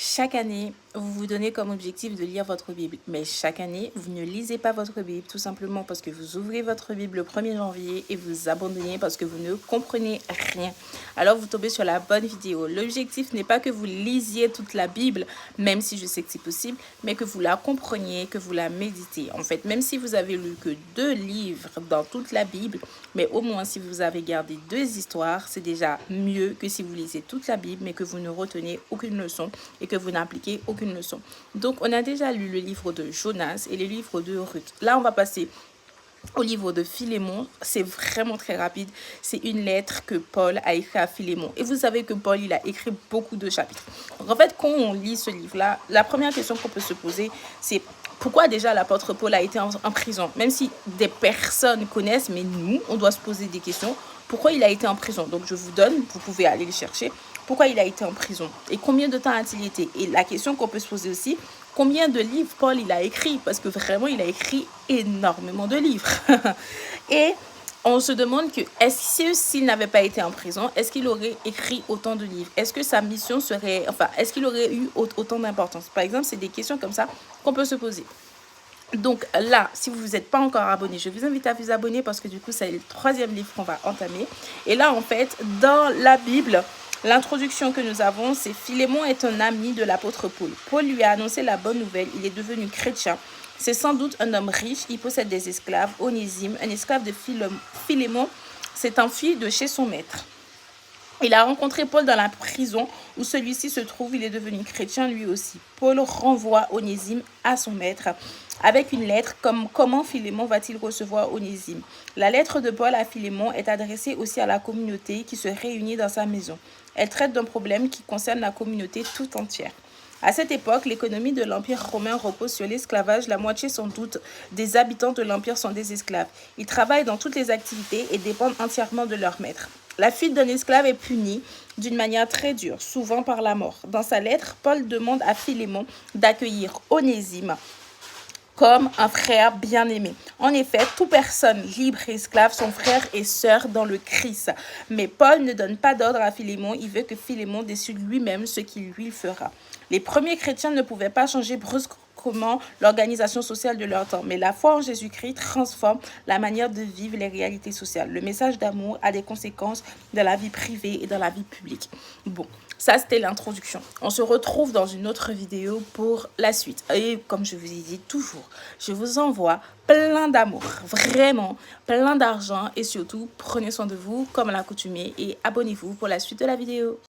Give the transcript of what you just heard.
Chaque année, vous vous donnez comme objectif de lire votre Bible. Mais chaque année, vous ne lisez pas votre Bible tout simplement parce que vous ouvrez votre Bible le 1er janvier et vous abandonnez parce que vous ne comprenez rien. Alors vous tombez sur la bonne vidéo. L'objectif n'est pas que vous lisiez toute la Bible, même si je sais que c'est possible, mais que vous la compreniez, que vous la méditez. En fait, même si vous avez lu que 2 livres dans toute la Bible, mais au moins si vous avez gardé 2 histoires, c'est déjà mieux que si vous lisez toute la Bible, mais que vous ne retenez aucune leçon et que vous n'appliquez aucune leçon. Donc, on a déjà lu le livre de Jonas et le livre de Ruth. Là, on va passer au livre de Philémon. C'est vraiment très rapide. C'est une lettre que Paul a écrite à Philémon. Et vous savez que Paul, il a écrit beaucoup de chapitres. Donc, en fait, quand on lit ce livre-là, la première question qu'on peut se poser, c'est pourquoi déjà l'apôtre Paul a été en prison? Même si des personnes connaissent, mais nous, on doit se poser des questions. Pourquoi il a été en prison? Donc, je vous donne, vous pouvez aller le chercher. Pourquoi il a été en prison? Et combien de temps a-t-il été? Et la question qu'on peut se poser aussi, combien de livres Paul il a écrit? Parce que vraiment, il a écrit énormément de livres. Et on se demande que, est-ce que s'il n'avait pas été en prison, est-ce qu'il aurait écrit autant de livres? Est-ce que sa mission serait... Enfin, est-ce qu'il aurait eu autant d'importance? Par exemple, c'est des questions comme ça qu'on peut se poser. Donc là, si vous n'êtes pas encore abonné, je vous invite à vous abonner parce que du coup, c'est le 3e livre qu'on va entamer. Et là, en fait, dans la Bible, l'introduction que nous avons, c'est Philémon est un ami de l'apôtre Paul. Paul lui a annoncé la bonne nouvelle, il est devenu chrétien. C'est sans doute un homme riche, il possède des esclaves. Onésime, un esclave de Philémon, s'est enfui de chez son maître. Il a rencontré Paul dans la prison où celui-ci se trouve. Il est devenu chrétien lui aussi. Paul renvoie Onésime à son maître avec une lettre comme comment Philémon va-t-il recevoir Onésime. La lettre de Paul à Philémon est adressée aussi à la communauté qui se réunit dans sa maison. Elle traite d'un problème qui concerne la communauté tout entière. À cette époque, l'économie de l'Empire romain repose sur l'esclavage. La moitié sans doute des habitants de l'Empire sont des esclaves. Ils travaillent dans toutes les activités et dépendent entièrement de leur maître. La fuite d'un esclave est punie d'une manière très dure, souvent par la mort. Dans sa lettre, Paul demande à Philémon d'accueillir Onésime comme un frère bien-aimé. En effet, toute personne libre et esclave sont frères et sœurs dans le Christ. Mais Paul ne donne pas d'ordre à Philémon, il veut que Philémon décide lui-même ce qu'il lui fera. Les premiers chrétiens ne pouvaient pas changer brusquement l'organisation sociale de leur temps, mais la foi en Jésus-Christ transforme la manière de vivre les réalités sociales. Le message d'amour a des conséquences dans la vie privée et dans la vie publique. Bon, ça c'était l'introduction. On se retrouve dans une autre vidéo pour la suite. Et comme je vous ai dit toujours, je vous envoie plein d'amour, vraiment plein d'argent et surtout prenez soin de vous comme à l'accoutumée et abonnez-vous pour la suite de la vidéo.